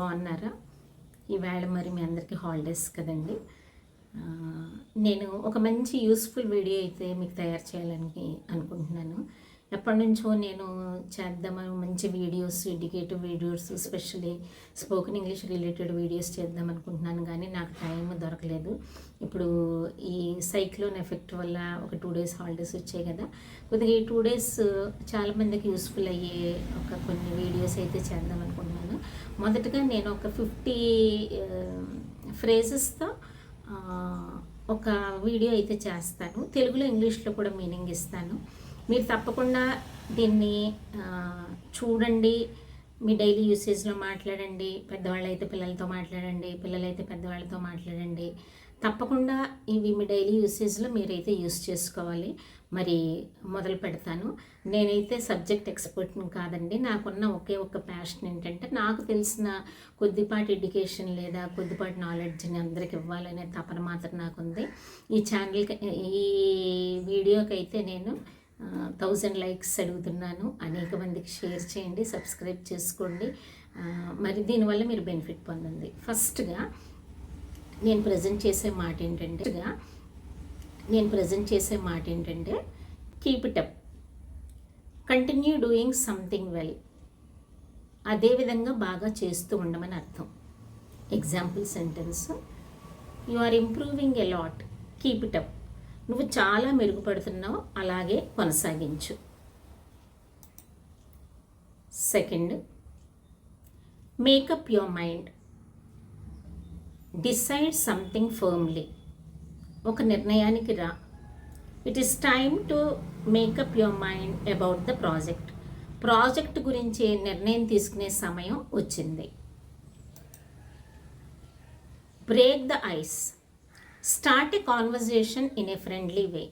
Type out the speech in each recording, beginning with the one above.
బాగున్నారా? ఈవేళ మరి మీ అందరికీ హాలిడేస్ కదండి. నేను ఒక మంచి యూస్ఫుల్ వీడియో అయితే మీకు తయారు చేయాలని అనుకుంటున్నాను. ఎప్పటి నుంచో నేను చేద్దామని మంచి videos, educative videos, specially spoken English related videos చేద్దాం అనుకుంటున్నాను, కానీ నాకు టైం దొరకలేదు. ఇప్పుడు ఈ సైక్లోన్ ఎఫెక్ట్ వల్ల ఒక 2 days హాలిడేస్ వచ్చాయి కదా, కొద్దిగా ఈ 2 days చాలామందికి యూస్ఫుల్ అయ్యే కొన్ని వీడియోస్ అయితే చేద్దాం అనుకుంటున్నాను. మొదటగా నేను ఒక 50 ఫ్రేజెస్తో ఒక వీడియో అయితే చేస్తాను. తెలుగులో, ఇంగ్లీష్లో కూడా మీనింగ్ ఇస్తాను. మీరు తప్పకుండా దీన్ని చూడండి, మీ డైలీ యూసేజ్లో మాట్లాడండి. పెద్దవాళ్ళు అయితే పిల్లలతో మాట్లాడండి, పిల్లలైతే పెద్దవాళ్ళతో మాట్లాడండి. తప్పకుండా ఇవి మీ డైలీ యూసేజ్లో మీరైతే యూస్ చేసుకోవాలి. మరి మొదలు పెడతాను. నేనైతే సబ్జెక్ట్ ఎక్స్పర్ట్ని కాదండి. నాకున్న ఒకే ఒక ప్యాషన్ ఏంటంటే, నాకు తెలిసిన కొద్దిపాటి ఎడ్యుకేషన్ లేదా కొద్దిపాటి నాలెడ్జ్ని అందరికి ఇవ్వాలనే తపన మాత్రం నాకుంది. ఈ ఛానల్కి, ఈ వీడియోకి అయితే నేను 1000 likes అడుగుతున్నాను. అనేక మందికి షేర్ చేయండి, సబ్స్క్రైబ్ చేసుకోండి. మరి దీనివల్ల మీరు బెనిఫిట్ పొందండి. ఫస్ట్గా నేను ప్రజెంట్ చేసే మాట ఏంటంటే keep it up, continue doing something well. అదేవిధంగా బాగా చేస్తూ ఉండమని అర్థం. Example sentence: you are improving a lot, keep it up. నువ్వు చాలా మెరుగుపడుతున్నావు, అలాగే కొనసాగించు. Second, make up your mind, decide something firmly. ఒక నిర్ణయానికి రా. It is time to make up your mind about the project గురించి నిర్ణయం తీసుకునే సమయం వచ్చింది. Break the ice, start a conversation in a friendly way.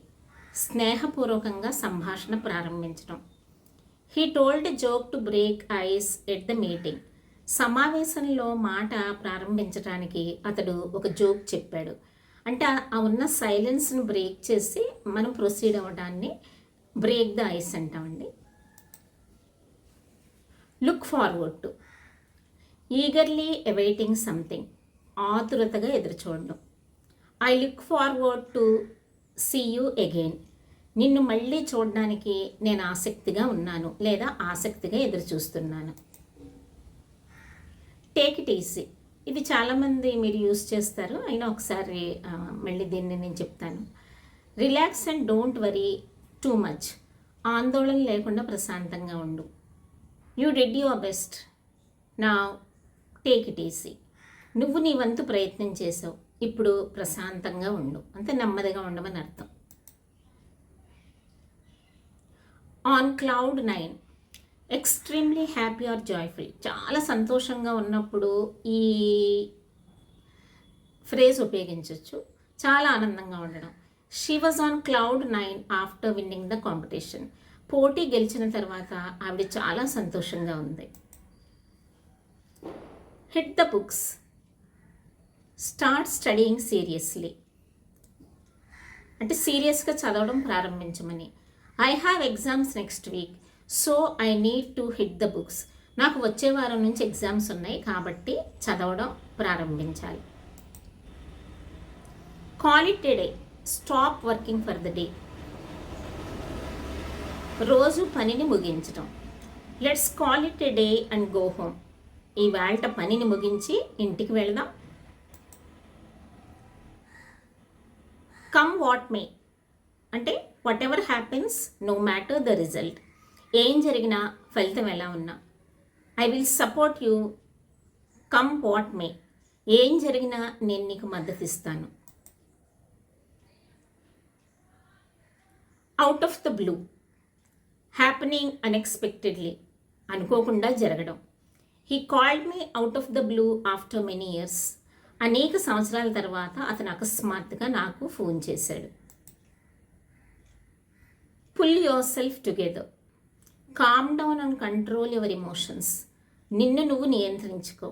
స్నేహపూర్వకంగా సంభాషణ ప్రారంభించడం. He told a joke to break ice at the meeting. సమావేశంలో మాట ప్రారంభించడానికి అతడు ఒక జోక్ చెప్పాడు. అంటే ఆ ఉన్న సైలెన్స్ను బ్రేక్ చేసి మనం ప్రొసీడ్ అవ్వడాన్ని బ్రేక్ ద ఐస్ అంటామండి. Look forward to, eagerly awaiting something. ఆతురతగా ఎదురుచూడడం. I look forward to see you again. నిన్ను మళ్ళీ చూడడానికి నేను ఆసక్తిగా ఉన్నాను లేదా ఆసక్తిగా ఎదురు చూస్తున్నాను. Take it easy. ఇది చాలామంది మీరు యూస్ చేస్తారు, అయినా ఒకసారి మళ్ళీ దీన్ని నేను చెప్తాను. Relax and don't worry too much. ఆందోళన లేకుండా ప్రశాంతంగా ఉండు. యూ డిడ్ యువర్ బెస్ట్, నా టేక్ ఇట్ ఈజీ. నువ్వు నీ వంతు ప్రయత్నం చేసావు, ఇప్పుడు ప్రశాంతంగా ఉండు. అంతే, నెమ్మదిగా ఉండమని అర్థం. On cloud 9, extremely happy or joyful. చాలా సంతోషంగా ఉన్నప్పుడు ఈ ఫ్రేజ్ ఉపయోగించవచ్చు. చాలా ఆనందంగా ఉండడం. She was on cloud 9 after winning the competition. పోటీ గెలిచిన తర్వాత ఆవిడ చాలా సంతోషంగా ఉంది. Hit the books, start studying seriously. అంటే సీరియస్గా చదవడం ప్రారంభించమని. I have exams next week, so I need to hit the books. నాకు వచ్చే వారం నుంచి ఎగ్జామ్స్ ఉన్నాయి, కాబట్టి చదవడం ప్రారంభించాలి. Call it a day, stop working for the day. రోజు పనిని ముగించడం. Let's call it a day and go home. ఈవేళ పనిని ముగించి ఇంటికి వెళదాం. కమ్ వాట్ మే, అంటే whatever happens, no matter the result. ఏం జరిగినా, ఫలితం ఎలా ఉన్నా. I will support you come what may. ఏం జరిగినా నేను నీకు మద్దతు ఇస్తాను. Out of the blue, happening unexpectedly. అనుకోకుండా జరగడం. He called me out of the blue after many years. అనేక సంవత్సరాల తర్వాత అతను అకస్మాత్తుగా నాకు ఫోన్ చేశాడు. Pull yourself together, calm down and control your emotions. నిన్ను నువ్వు నియంత్రించుకో.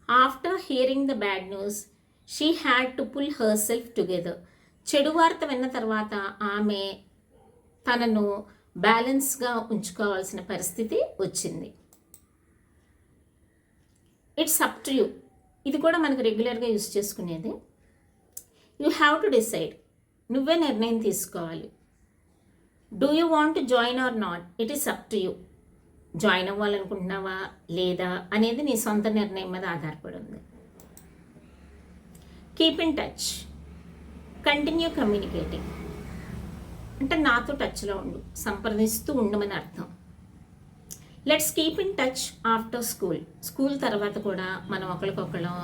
After hearing the bad news, she had to pull herself together. చెడు వార్త విన్న తర్వాత ఆమె తనను బ్యాలెన్స్గా ఉంచుకోవాల్సిన పరిస్థితి వచ్చింది. ఇట్స్ అప్ టు యూ, ఇది కూడా మనకు రెగ్యులర్గా యూస్ చేసుకునేది. యూ హ్యావ్ టు డిసైడ్, నువ్వే నిర్ణయం తీసుకోవాలి. Do you want to join or not, it is up to you. Join అవ్వాలనుకుంటున్నావా లేదా అనేది నీ సొంత నిర్ణయం మీద ఆధారపడి ఉంది. Keep in touch, continue communicating, అంటే నాతో టచ్లో ఉండు, సంప్రదిస్తూ ఉండమని అర్థం. Let's keep in touch after school తర్వాత కూడా మనం ఒకరికొకరు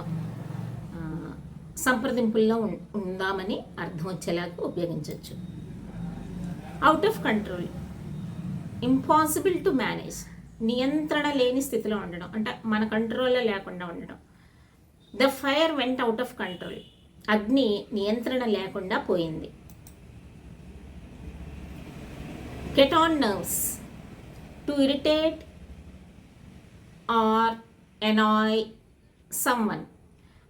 సంప్రదింపుల్లో ఉందామని అర్థం వచ్చేలాగా ఉపయోగించవచ్చు. Out of control, impossible to manage, నియంత్రణ లేని స్థితిలో ఉండడం, అంటే మన కంట్రోల్లో లేకుండా ఉండడం. The fire vent out of control, అగ్ని నియంత్రణ లేకుండా పోయింది. Get on nerves, to irritate or annoy someone,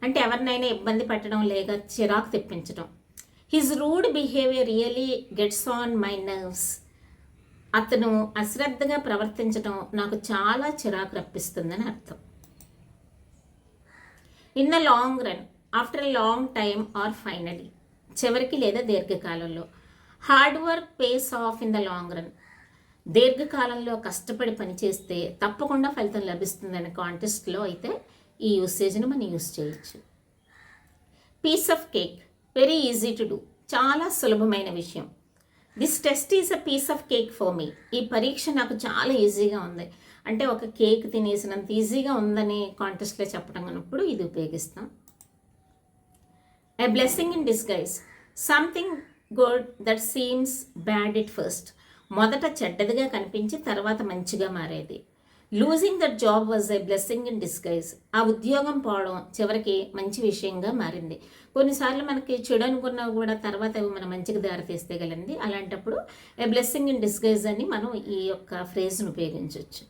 అంటే ఎవరినైనా ఇబ్బంది పెట్టడం లేక చిరాకు తెప్పించడం. His rude behaviour really gets on my nerves, అతను అశ్రద్ధగా ప్రవర్తించడం నాకు చాలా చిరాకు రప్పిస్తుందని అర్థం. In the long run, after a long time or finally, చివరికి లేదా దీర్ఘకాలంలో. Hard work pays off in the long run, దీర్ఘకాలంలో కష్టపడి పనిచేస్తే తప్పకుండా ఫలితం లభిస్తుందనే కాంటెస్ట్లో అయితే ఈ యూసేజ్ని మనం యూస్ చేయొచ్చు. Piece of cake, very easy to do, చాలా సులభమైన విషయం. This test is a piece of cake for me, ఈ పరీక్ష నాకు చాలా ఈజీగా ఉంది, అంటే ఒక కేక్ తినేసినంత ఈజీగా ఉందని కాంటెస్ట్లో చెప్పడం అన్నప్పుడు ఇది ఉపయోగిస్తాం. A blessing in disguise, something good that seems bad at first, మొదట చెడ్డదిగా కనిపించి తర్వాత మంచిగా మారేది. Losing that job was a blessing in disguise, ఆ ఉద్యోగం పోవడం చివరికి మంచి విషయంగా మారింది. కొన్నిసార్లు మనకి చెడు అనుకున్నా కూడా తర్వాత అవి మన మంచికి దారితీస్తే గలండి, అలాంటప్పుడు ఏ బ్లెస్సింగ్ ఇన్ డిస్గైజ్ అని మనం ఈ యొక్క ఫ్రేజ్ను ఉపయోగించవచ్చు.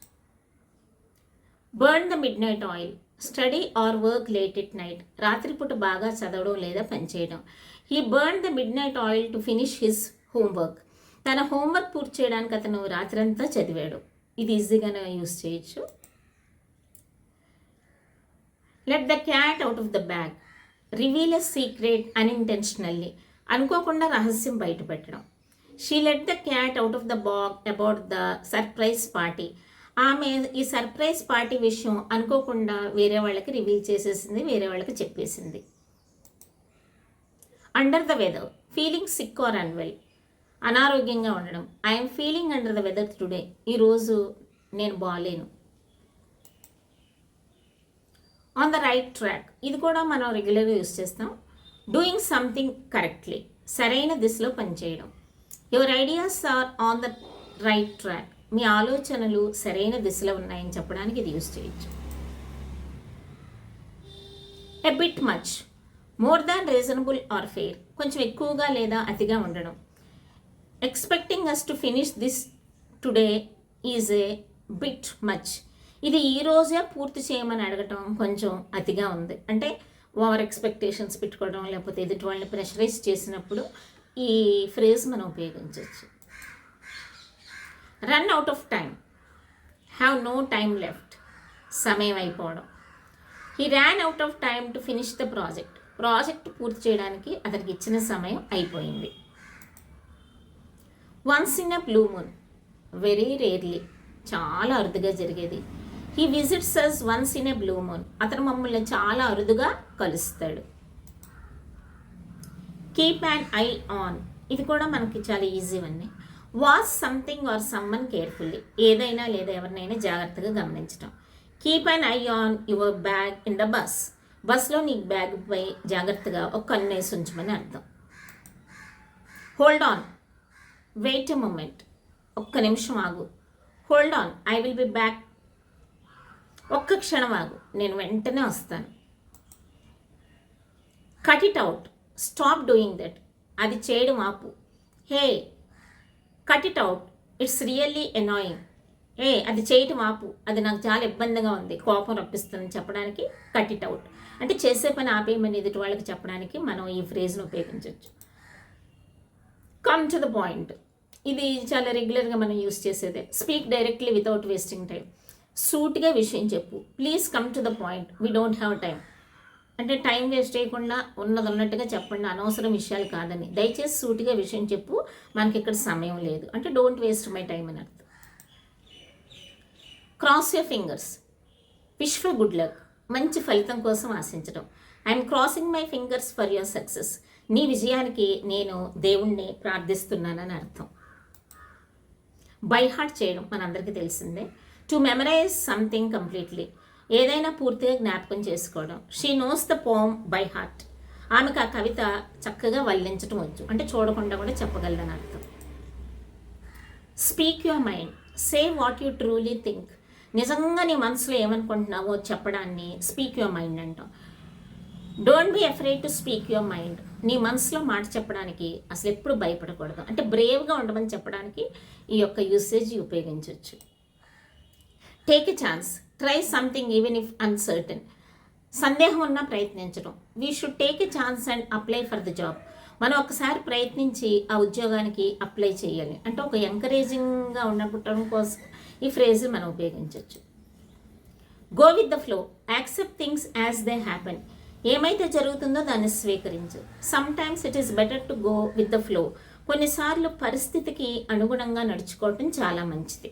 Burn the midnight oil, study or work late at night, రాత్రిపూట బాగా చదవడం లేదా పనిచేయడం. He burn the midnight oil to finish his homework, తన హోంవర్క్ పూర్తి చేయడానికి అతను రాత్రంతా చదివాడు, ఇది ఈజీగానే యూస్ చేయొచ్చు. Let the cat out of the bag, reveal a secret unintentionally, అనుకోకుండా రహస్యం బయటపెట్టడం. She let the cat out of the bag about the surprise party, ఆమె ఈ సర్ప్రైజ్ పార్టీ విషయం అనుకోకుండా వేరే వాళ్ళకి రివీల్ చేసేసింది, వేరే వాళ్ళకి చెప్పేసింది. Under the weather, feeling sick or unwell, అనారోగ్యంగా ఉండడం. I'm feeling under the weather today, ఈరోజు నేను బాగాలేను. ఆన్ ద రైట్ ట్రాక్, ఇది కూడా మనం రెగ్యులర్గా యూస్ చేస్తాం. డూయింగ్ సంథింగ్ కరెక్ట్లీ, సరైన దిశలో పనిచేయడం. Your ideas are on the right track, మీ ఆలోచనలు సరైన దిశలో ఉన్నాయని చెప్పడానికి ఇది యూస్ చేయొచ్చు. A bit much, more than reasonable or fair, కొంచెం ఎక్కువగా లేదా అతిగా ఉండడం. Expecting us to finish this today is a bit much, ఇది ఈ రోజే పూర్తి చేయమని అడగటం కొంచెం అతిగా ఉంది, అంటే ఓవర్ ఎక్స్పెక్టేషన్స్ పెట్టుకోవడం లేకపోతే ఎదుటి వాళ్ళని ప్రెషరైజ్ చేసినప్పుడు ఈ ఫ్రేజ్ మనం ఉపయోగించవచ్చు. Run out of time, have no time left, సమయం అయిపోవడం. He ran out of time to finish the project పూర్తి చేయడానికి అతనికి ఇచ్చిన సమయం అయిపోయింది. Once in a blue moon, very rarely, చాలా అరుదుగా జరిగేది. He visits us once in a blue moon, అతను మమ్మల్ని చాలా అరుదుగా కలుస్తాడు. కీప్ అండ్ ఐ ఆన్, ఇది కూడా మనకి చాలా ఈజీ అన్నీ. Watch something or someone carefully, ఏదైనా లేదా ఎవరినైనా జాగ్రత్తగా గమనించడం. Keep an eye on your bag in the బస్లో నీ బ్యాగ్పై జాగ్రత్తగా ఒక కన్నేసి ఉంచమని అర్థం. Hold on, wait a moment, ఒక్క నిమిషం ఆగు. Hold on, I will be back, ఒక్క క్షణం ఆగు, నేను వెంటనే వస్తాను. Cut it out, stop doing that, అది చేయడం ఆపు. Hey cut it out, it's really annoying, అది చేయటం ఆపు, అది నాకు చాలా ఇబ్బందిగా ఉంది, కోపం రప్పిస్తుంది చెప్పడానికి కట్ ఇట్ అవుట్, అంటే చేసే పని ఆపేయమని ఎదుటి వాళ్ళకి చెప్పడానికి మనం ఈ ఫ్రేజ్ను ఉపయోగించవచ్చు. కమ్ టు ద పాయింట్, ఇది చాలా రెగ్యులర్గా మనం యూస్ చేసేదే. Speak directly without wasting time, సూటిగా విషయం చెప్పు, please come to the point, we don't have time. అంటే టైం వేస్ట్ చేయకుండా ఉన్నది ఉన్నట్టుగా చెప్పండి, అనవసరం విషయాలు కాదని. దయచేసి సూటిగా విషయం చెప్పు, మనకి ఇక్కడ సమయం లేదు అంటే డోంట్ వేస్ట్ మై టైం అని అర్థం. Cross your fingers, wish for good luck, మంచి ఫలితం కోసం ఆశించడం. I'm crossing my fingers for your success, నీ విజయానికి నేను దేవుణ్ణి ప్రార్థిస్తున్నానని అర్థం. బై హార్ట్ చేయడం మనందరికీ తెలిసిందే. టు మెమరైజ్ సంథింగ్ కంప్లీట్లీ, ఏదైనా పూర్తిగా జ్ఞాపకం చేసుకోవడం. She knows the poem by heart, ఆమెకు ఆ కవిత చక్కగా వల్లించడం వచ్చు అంటే చూడకుండా కూడా చెప్పగలదని అర్థం. Speak your mind, say what you truly think, నిజంగా నీ మనసులో ఏమనుకుంటున్నావో చెప్పడాన్ని స్పీక్ యువర్ మైండ్ అంటాం. Don't be afraid to speak your mind, నీ మనసులో మాట చెప్పడానికి అసలు ఎప్పుడు భయపడకూడదు అంటే బ్రేవ్గా ఉండమని చెప్పడానికి ఈ యొక్క యూసేజ్ ఉపయోగించవచ్చు. Take a chance, try something even if uncertain, సందేహం ఉన్నా ప్రయత్నించడం. We should take a chance and apply for the job, మనం ఒకసారి ప్రయత్నించి ఆ ఉద్యోగానికి అప్లై చేయాలి అంటే ఒక ఎంకరేజింగ్గా ఉండటం కోసం ఈ ఫ్రేజ్ మనం ఉపయోగించవచ్చు. Go with the flow, accept things as they happen, ఏమైతే జరుగుతుందో దాన్ని స్వీకరించు. Sometimes it is better to go with the flow, కొన్నిసార్లు పరిస్థితికి అనుగుణంగా నడుచుకోవటం చాలా మంచిది.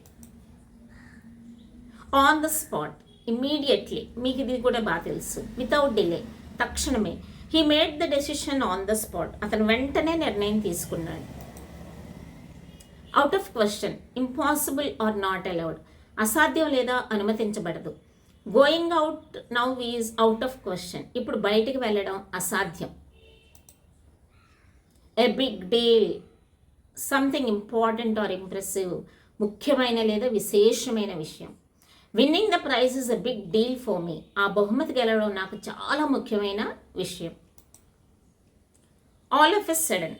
ఆన్ ద స్పాట్, ఇమ్మీడియట్లీ, మీకు ఇది కూడా బాగా తెలుసు. వితౌట్ డిలే, తక్షణమే. He made the decision on the spot, అతను వెంటనే నిర్ణయం తీసుకున్నాడు. Out of question, impossible or not allowed, అసాధ్యం లేదా అనుమతించబడదు. Going out now is out of question, ఇప్పుడు బయటికి వెళ్ళడం అసాధ్యం. A big deal, something important or impressive, ముఖ్యమైన లేదా విశేషమైన విషయం. Winning the prize is a big deal for me, ఆ బహుమతి గెలవడం నాకు చాలా ముఖ్యమైన విషయం. All of a sudden,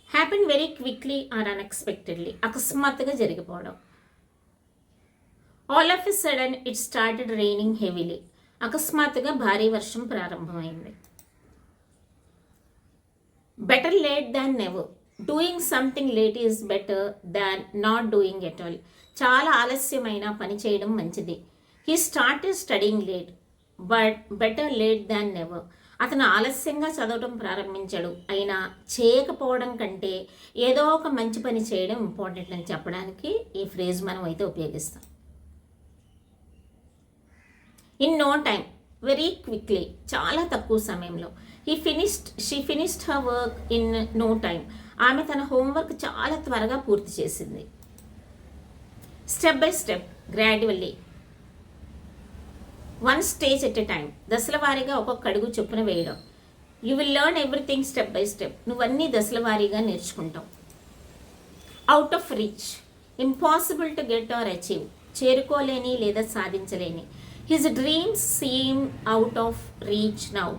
happen very quickly or unexpectedly, అకస్మాత్తుగా జరిగిపోవడం. All of a sudden it started raining heavily, అకస్మాత్తుగా భారీ వర్షం ప్రారంభమైంది. Better late than never, doing something late is better than not doing at all, చాలా ఆలస్యమైన పని చేయడం మంచిది. He started studying late but better late than never, అతను ఆలస్యంగా చదవడం ప్రారంభించాడు అయినా చేయకపోవడం కంటే ఏదో ఒక మంచి పని చేయడం ఇంపార్టెంట్ అని చెప్పడానికి ఈ ఫ్రేజ్ మనం అయితే ఉపయోగిస్తాం. In no time, very quickly, చాలా తక్కువ సమయంలో. She finished her work in no time, ఆమె తన హోంవర్క్ చాలా త్వరగా పూర్తి చేసింది. Step by step, gradually, one stage at a time, దశల వారీగా ఒక్కొక్క అడుగు చొప్పున వేయడం. You will learn everything step by step, నువ్వన్నీ దశల వారీగా నేర్చుకుంటావు. Out of reach, impossible to get or achieve, చేరుకోలేని లేదా సాధించలేని. His dreams seem out of reach now,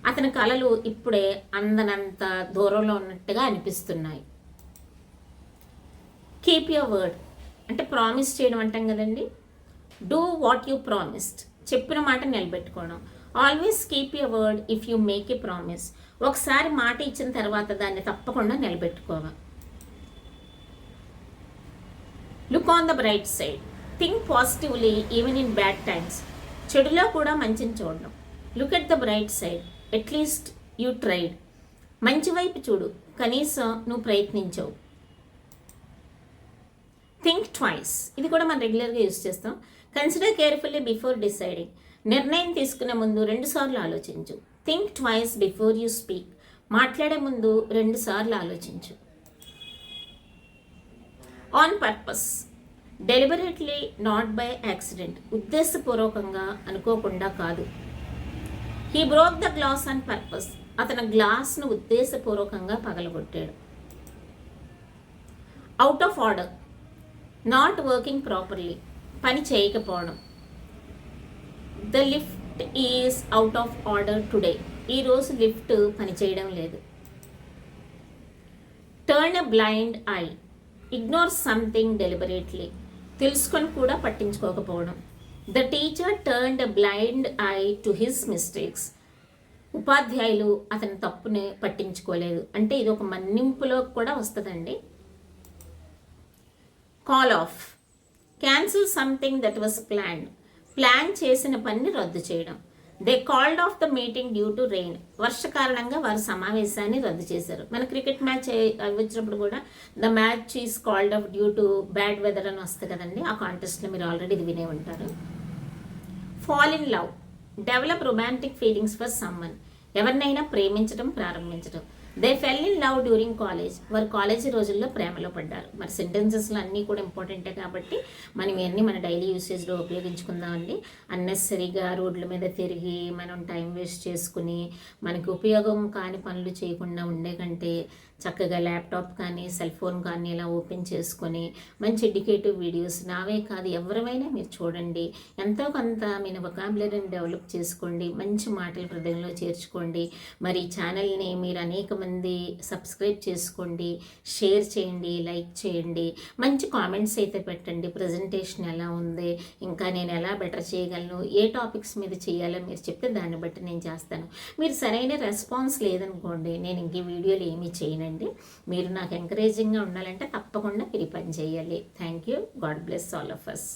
అతని కలలు ఇప్పుడే అందనంత దూరంలో ఉన్నట్టుగా అనిపిస్తున్నాయి. కీప్ యువర్ వర్డ్, అంటే ప్రామిస్ చేయడం అంటాం కదండి. డూ వాట్ యూ ప్రామిస్డ్, చెప్పిన మాట నిలబెట్టుకోవడం. Always keep your word if you make a promise, ఒకసారి మాట ఇచ్చిన తర్వాత దాన్ని తప్పకుండా నిలబెట్టుకోవాలి. Look on the bright side, think positively even in bad times, చెడులో కూడా మంచిని చూడడం. Look at the bright side, at least you tried, మంచి వైపు చూడు, కనీసం నువ్వు ప్రయత్నించావు. థింక్ ట్వైస్, ఇది కూడా మనం రెగ్యులర్గా యూజ్ చేస్తాం. కన్సిడర్ కేర్ఫుల్లీ బిఫోర్ డిసైడింగ్, నిర్ణయం తీసుకునే ముందు 2 సార్లు ఆలోచించు. Think twice before you speak, మాట్లాడే ముందు 2 సార్లు ఆలోచించు. On purpose, deliberately not by accident, ఉద్దేశపూర్వకంగా అనుకోకుండా కాదు. He broke the glass on purpose, అతను గ్లాస్ను ఉద్దేశపూర్వకంగా పగలగొట్టాడు. Out of order, not working properly, పని చేయకపోవడం. The lift is out of order today, ఈరోజు లిఫ్ట్ పని చేయడం లేదు. Turn a blind eye, ignore something deliberately, తెలుసుకొని కూడా పట్టించుకోకపోవడం. The teacher turned a blind eye to his mistakes, ఉపాధ్యాయులు అతని తప్పుని పట్టించుకోలేదు అంటే ఇది ఒక మన్నింపులో కూడా వస్తుందండి. Call off, cancel something that was plan చేసిన పనిని రద్దు చేయడం. They called off the meeting due to rain. వర్ష కారణంగా వారు సమావేశాన్ని రద్దు చేశారు. మన క్రికెట్ మ్యాచ్ వచ్చినప్పుడు కూడా the match is called off due to bad weather అని వస్తుంది కదండి. ఆ కాంటెస్ట్లో మీరు ఆల్రెడీ ఇది వినే ఉంటారు. Fall in love, develop romantic feelings for someone. ఎవరినైనా ప్రేమించడం ప్రారంభించడం. They fell in love during college. వారు కాలేజీ రోజుల్లో ప్రేమలో పడ్డారు. మరి సెంటెన్సెస్లో అన్నీ కూడా ఇంపార్టెంటే కాబట్టి మనం ఇవన్నీ మన డైలీ యూసేజ్లో ఉపయోగించుకుందామండి. అన్నెసరీగా రోడ్ల మీద తిరిగి మనం టైం వేస్ట్ చేసుకుని మనకి ఉపయోగం కాని పనులు చేయకుండా ఉండే కంటే చక్కగా ల్యాప్టాప్ కానీ సెల్ ఫోన్ కానీ ఇలా ఓపెన్ చేసుకొని మంచి ఎడ్యుకేటివ్ వీడియోస్ నావే కాదు ఎవరివైనా మీరు చూడండి. ఎంతో కొంత మీ వొకాబులరీని డెవలప్ చేసుకోండి. మంచి మాటలు హృదయంలో చేర్చుకోండి. మరి ఛానల్ని మీరు అనేక మంది సబ్స్క్రైబ్ చేసుకోండి, షేర్ చేయండి, లైక్ చేయండి, మంచి కామెంట్స్ అయితే పెట్టండి. ప్రజెంటేషన్ ఎలా ఉంది, ఇంకా నేను ఎలా బెటర్ చేయగలను, ఏ టాపిక్స్ మీద చేయాలో మీరు చెప్తే దాన్ని బట్టి నేను చేస్తాను. మీరు సరైన రెస్పాన్స్ లేదనుకోండి నేను ఇంక వీడియోలు ఏమీ చేయనండి. మీరు నాకు ఎంకరేజింగ్గా ఉండాలంటే తప్పకుండా మీరు పని చేయాలి. Thank you. God bless all of us.